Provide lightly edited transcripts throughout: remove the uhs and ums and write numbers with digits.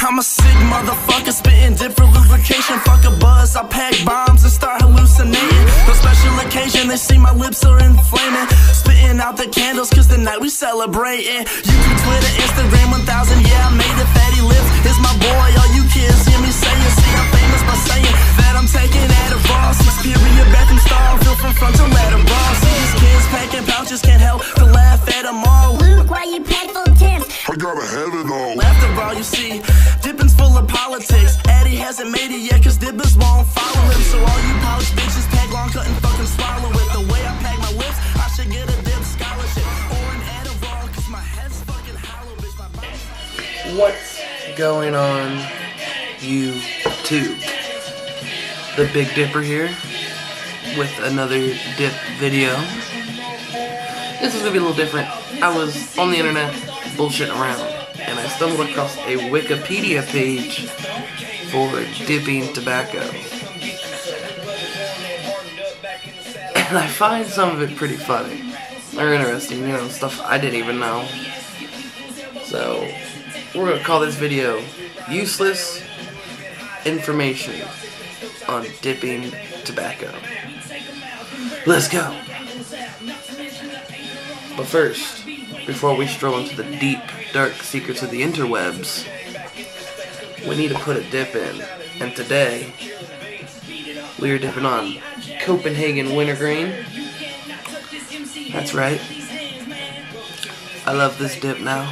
I'm a sick motherfucker, spitting different lubrication. Fuck a buzz, I pack bombs and start hallucinating. No special occasion, they see my lips are inflaming. Spitting out the candles, cause tonight we celebrating. YouTube, Twitter, Instagram, 1000, yeah, I made it. Fatty lips is my boy, all you kids hear me saying. See, I'm famous by saying that I'm taking Adderall. 6 period bathroom stall, feel from front to lateral. See these kids packing pouches, can't help to laugh at them all. Luke, why you pack full of Timbs? I gotta have it all. After all, you see, Dippin's full of politics. Addy hasn't made it yet, cause Dippers won't follow him. So all you polished bitches, pack long, cut and fucking swallow it. The way I pack my lips, I should get a dip scholarship. Or an Adderall, cause my head's fucking hollow, bitch. My body's... What's going on, YouTube? The Big Dipper here with another dip video. This is gonna be a little different. I was on the internet bullshitting around and I stumbled across a Wikipedia page for dipping tobacco. And I find some of it pretty funny or interesting, you know, stuff I didn't even know. So we're gonna call this video Useless Information on Dipping Tobacco. Let's go! But first, before we stroll into the deep, dark secrets of the interwebs, we need to put a dip in. And today, we are dipping on Copenhagen Wintergreen. That's right. I love this dip now.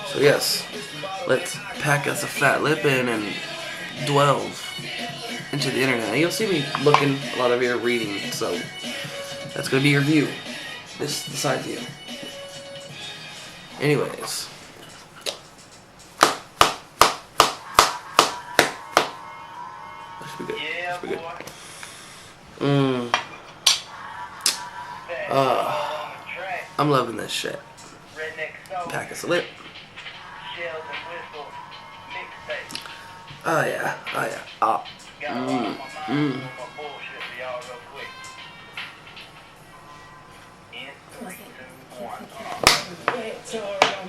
So yes, let's pack us a fat lip in and delve into the internet. You'll see me looking a lot of your reading, so that's going to be your view. This decides you. Anyways. That should be good. That should be good. I'm loving this shit. Pack us a lip. Oh yeah. Oh yeah.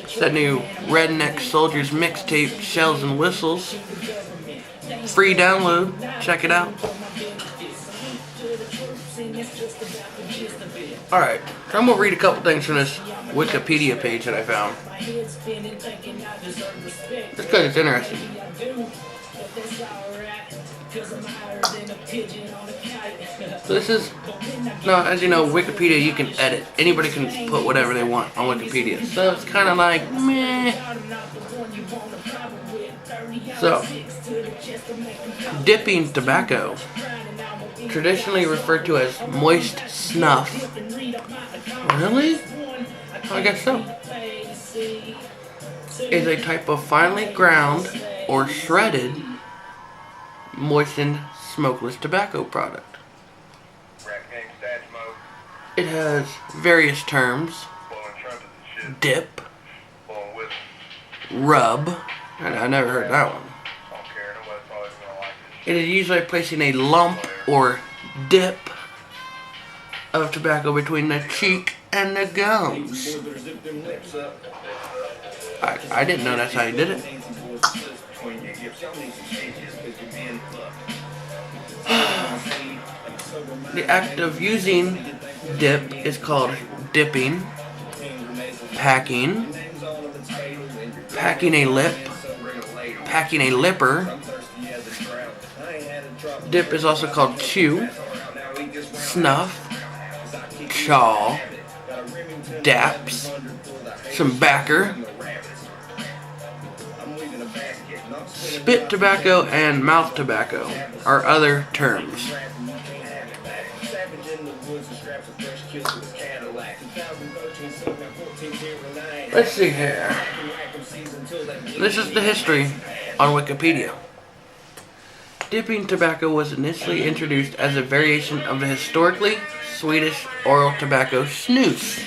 It's that new Redneck Soldiers mixtape, Shells and Whistles. Free download. Check it out. Alright, so I'm going to read a couple things from this Wikipedia page that I found. Just because it's interesting. So this is, now as you know, Wikipedia you can edit. Anybody can put whatever they want on Wikipedia. So it's kind of like, meh. So, dipping tobacco, traditionally referred to as moist snuff. Really? I guess so. Is a type of finely ground or shredded, moistened, smokeless tobacco product. It has various terms: dip, rub, and I never heard that one. It is usually placing a lump or dip of tobacco between the cheek and the gums. I didn't know that's how you did it. The act of using dip is called dipping, packing, packing a lip, packing a lipper. Dip is also called chew, snuff, chaw, daps, some backer, spit tobacco, and mouth tobacco are other terms. Let's see here. This is the history on Wikipedia. Dipping tobacco was initially introduced as a variation of the historically Swedish oral tobacco snus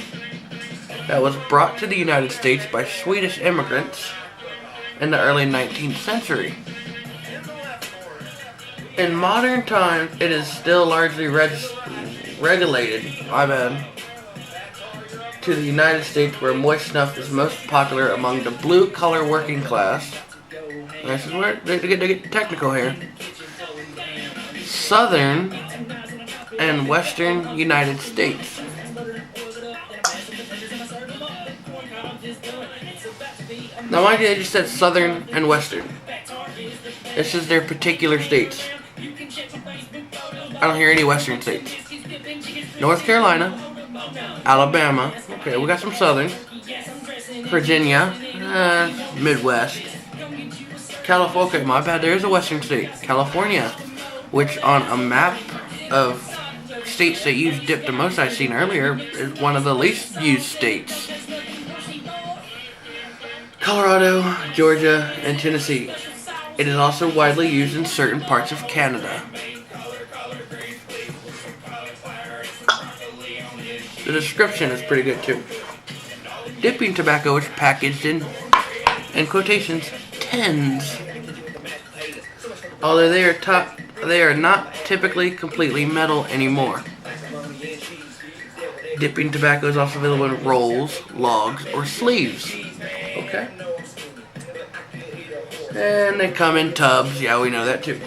that was brought to the United States by Swedish immigrants in the early 19th century. In modern times, it is still largely regulated, to the United States, where moist snuff is most popular among the blue-collar working class This is where they get technical here. Southern and Western United States. Now, mind you, they just said Southern and Western. This is their particular states. I don't hear any Western states. North Carolina, Alabama. Okay, we got some Southern. Virginia, Midwest. California. Okay, my bad. There is a Western state, California, which on a map of states that use dip the most I've seen earlier is one of the least used states. Colorado, Georgia, and Tennessee. It is also widely used in certain parts of Canada. The description is pretty good too. Dipping tobacco is packaged in quotations, tins. Although they are not typically completely metal anymore. Dipping tobacco is also available in rolls, logs, or sleeves. Okay. And they come in tubs. Yeah, we know that too.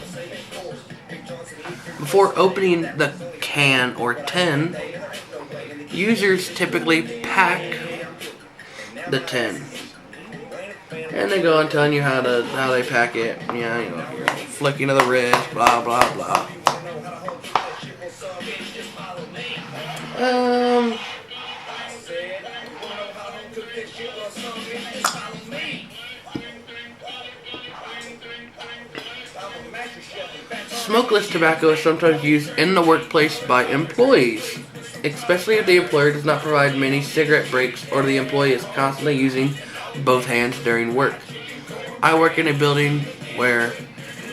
Before opening the can or tin, users typically pack the tin. And they go on telling you how they pack it. Yeah, you know, you're flicking of the wrist, blah blah blah. Smokeless tobacco is sometimes used in the workplace by employees, especially if the employer does not provide many cigarette breaks or the employee is constantly using both hands during work. I work in a building where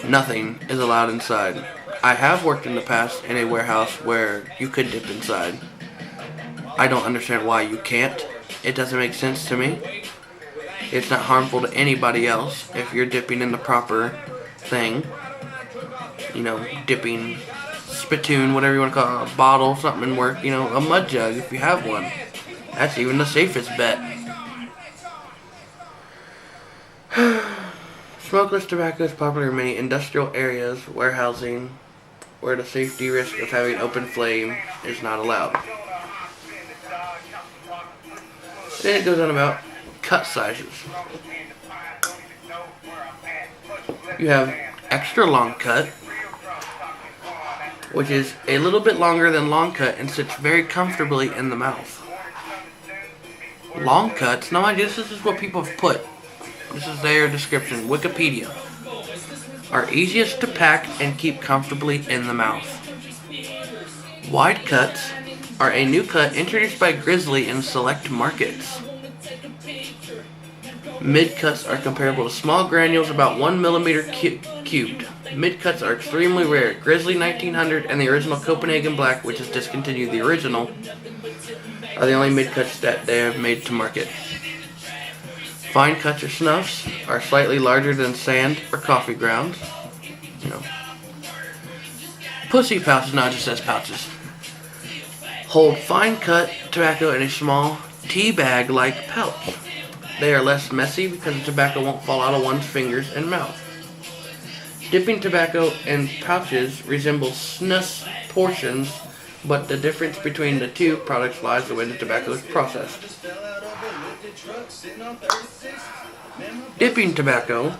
nothing is allowed inside. I have worked in the past in a warehouse where you could dip inside. I don't understand why you can't. It doesn't make sense to me. It's not harmful to anybody else if you're dipping in the proper thing. You know, dipping, spittoon, whatever you want to call it, a bottle, something in work, you know, a mud jug if you have one. That's even the safest bet. Smokeless tobacco is popular in many industrial areas, warehousing, where the safety risk of having open flame is not allowed. Then it goes on about cut sizes. You have extra long cut, which is a little bit longer than long cut and sits very comfortably in the mouth. Long cuts, now mind you, this is what people have put. This is their description, Wikipedia. Are easiest to pack and keep comfortably in the mouth. Wide cuts are a new cut introduced by Grizzly in select markets. Mid cuts are comparable to small granules about 1 millimeter cubed. Mid cuts are extremely rare. Grizzly 1900 and the original Copenhagen Black, which has discontinued the original, are the only mid cuts that they have made to market. Fine cuts or snuffs are slightly larger than sand or coffee grounds. You know, pussy pouches, not just says pouches. Hold fine cut tobacco in a small tea bag like pouch. They are less messy because the tobacco won't fall out of one's fingers and mouth. Dipping tobacco in pouches resembles snus portions, but the difference between the two products lies the way the tobacco is processed. Dipping tobacco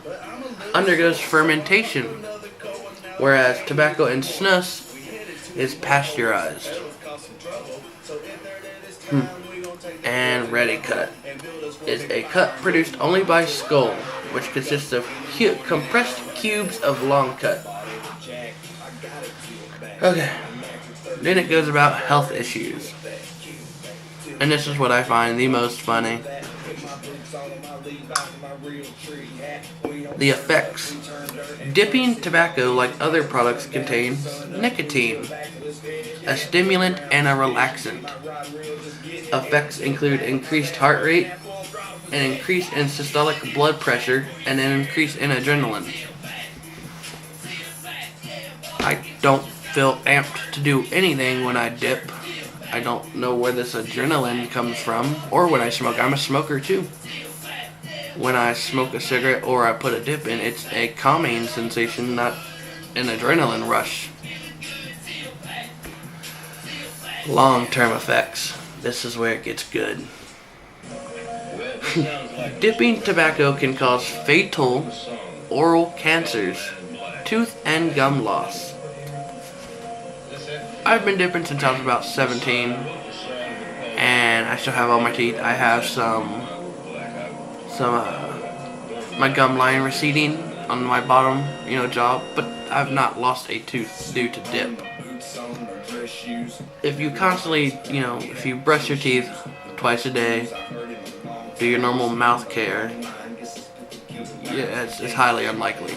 undergoes fermentation, whereas tobacco in snus is pasteurized. And ready cut is a cut produced only by skull, which consists of compressed cubes of long cut. Okay, then it goes about health issues. And this is what I find the most funny. The effects. Dipping tobacco, like other products, contains nicotine, a stimulant and a relaxant. Effects include increased heart rate, an increase in systolic blood pressure, and an increase in adrenaline. I don't feel amped to do anything when I dip. I don't know where this adrenaline comes from, or when I smoke. I'm a smoker too. when I smoke a cigarette or I put a dip in, it's a calming sensation, not an adrenaline rush. Long-term effects. This is where it gets good. Dipping tobacco can cause fatal oral cancers, tooth and gum loss. I've been dipping since I was about 17, and I still have all my teeth. I have my gum line receding on my bottom, jaw, but I've not lost a tooth due to dip. If you constantly, if you brush your teeth twice a day, do your normal mouth care, yeah, it's highly unlikely.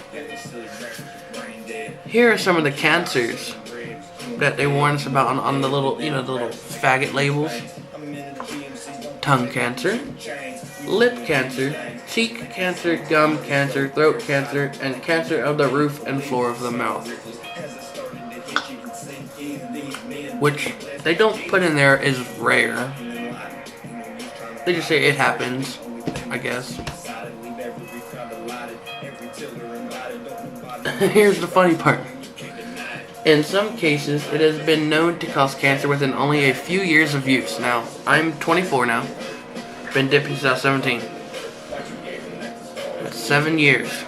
Here are some of the cancers that they warn us about on the little, the little faggot labels. Tongue cancer, lip cancer, cheek cancer, gum cancer, throat cancer, and cancer of the roof and floor of the mouth. Which they don't put in there is rare. They just say it happens, I guess. Here's the funny part. In some cases, it has been known to cause cancer within only a few years of use. Now, I'm 24 now. Been dipping since I was 17. That's 7 years.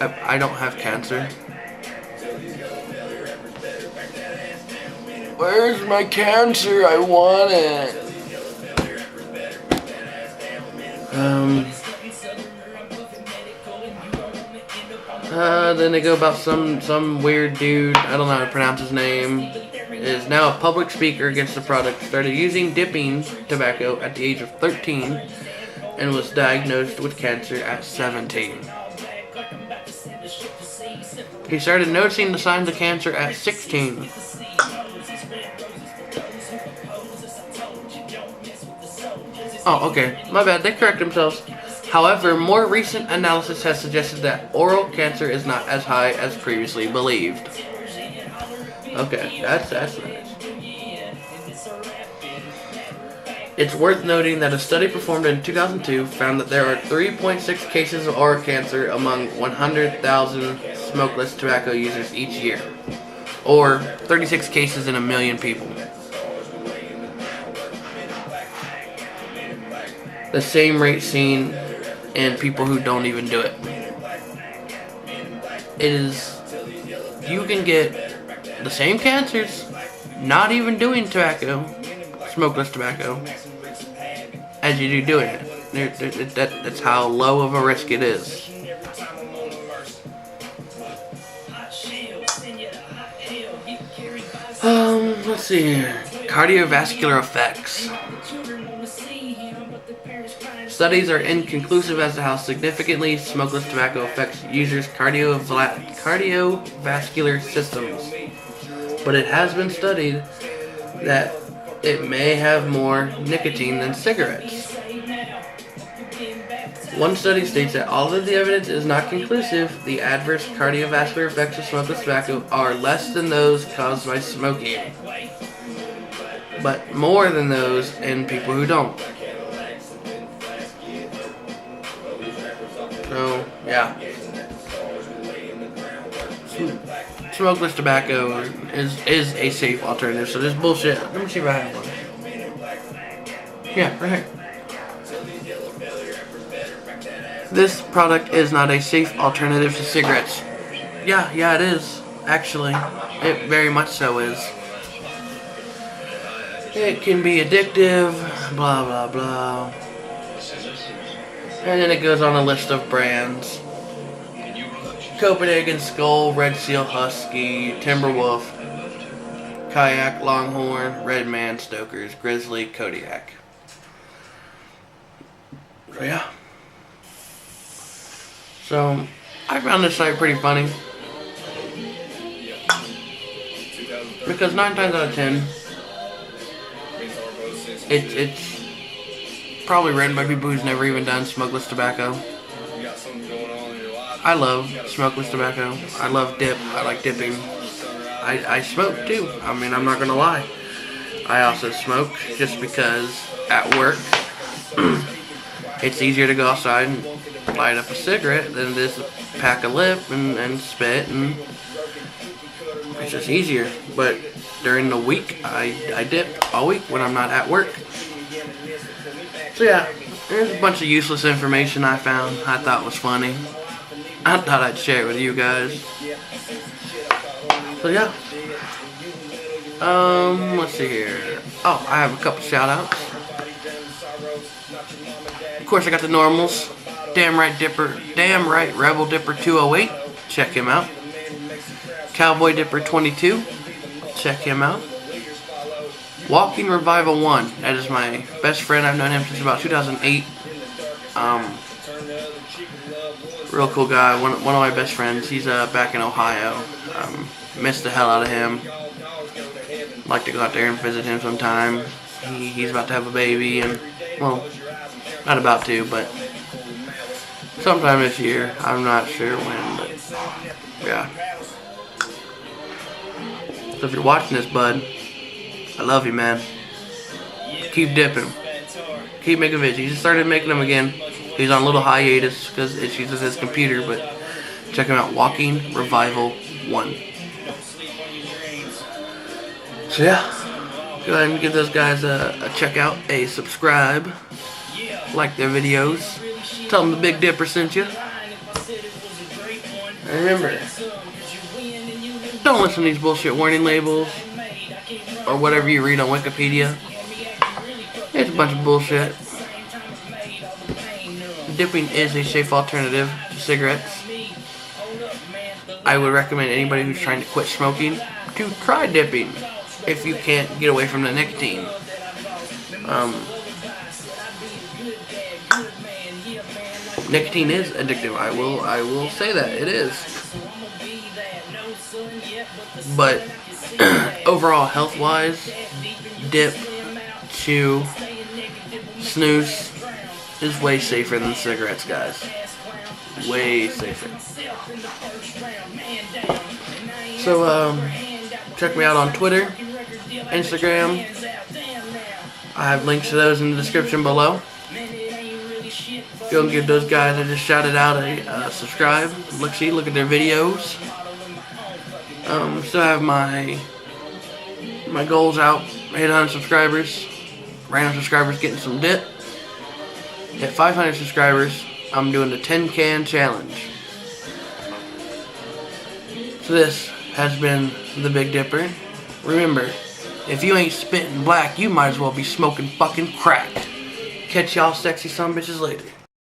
I don't have cancer. Where's my cancer? I want it. Then they go about some weird dude, I don't know how to pronounce his name, is now a public speaker against the product, started using dipping tobacco at the age of 13, and was diagnosed with cancer at 17. He started noticing the signs of cancer at 16. Oh, okay, my bad, they correct themselves. However, more recent analysis has suggested that oral cancer is not as high as previously believed. Okay, that's nice. It's worth noting that a study performed in 2002 found that there are 3.6 cases of oral cancer among 100,000 smokeless tobacco users each year, or 36 cases in 1 million people. The same rate seen in people who don't even do it. You can get the same cancers not even doing tobacco, smokeless tobacco, as you do doing it. That's how low of a risk it is. Let's see here. Cardiovascular effects. Studies are inconclusive as to how significantly smokeless tobacco affects users' cardiovascular systems, but it has been studied that it may have more nicotine than cigarettes. One study states that although the evidence is not conclusive, the adverse cardiovascular effects of smokeless tobacco are less than those caused by smoking, but more than those in people who don't. So, yeah. Smokeless tobacco is a safe alternative, so this bullshit. Let me see if I have one. Yeah, right here. This product is not a safe alternative to cigarettes. Yeah, it is. Actually, it very much so is. It can be addictive, blah, blah, blah. And then it goes on a list of brands. Copenhagen Skull, Red Seal Husky, Timberwolf, Kayak, Longhorn, Redman, Stokers, Grizzly, Kodiak. So yeah. So, I found this site pretty funny. Because 9 times out of 10, it's probably written by people who's never even done smokeless tobacco. I love smokeless tobacco. I love dip. I like dipping. I smoke too. I mean, I'm not gonna lie. I also smoke just because at work It's easier to go outside and light up a cigarette than it is to pack a lip and spit, and it's just easier. But during the week, I dip all week when I'm not at work. So yeah, there's a bunch of useless information I found I thought was funny. I thought I'd share it with you guys. So yeah. Let's see here. Oh, I have a couple shout outs. Of course, I got the normals. Damn right Rebel Dipper 208. Check him out. Cowboy Dipper 22. Check him out. Walking Revival 1. That is my best friend. I've known him since about 2008. Real cool guy. One of my best friends. He's back in Ohio. Miss the hell out of him. Like to go out there and visit him sometime. He's about to have a baby, and well, not about to, but sometime this year. I'm not sure when, but yeah. So if you're watching this, bud, I love you, man. Keep dipping. Keep making videos. He just started making them again. He's on a little hiatus because issues with his computer, but check him out. Walking Revival 1. So yeah, go ahead and give those guys a check out, a subscribe, like their videos, tell them the Big Dipper sent you. And remember, don't listen to these bullshit warning labels or whatever you read on Wikipedia. It's a bunch of bullshit. Dipping is a safe alternative to cigarettes. I would recommend anybody who's trying to quit smoking to try dipping if you can't get away from the nicotine. Nicotine is addictive. I will say that it is. But overall, health-wise, dip, chew, snooze is way safer than cigarettes, guys. Way safer. So check me out on Twitter, Instagram. I have links to those in the description below. Go and give those guys I just shouted out a subscribe. Look at their videos. Still have my goals out. 800 subscribers. Random subscribers getting some dip. At 500 subscribers, I'm doing the 10 can challenge. So this has been the Big Dipper. Remember, if you ain't spitting black, you might as well be smoking fucking crack. Catch y'all sexy son bitches later.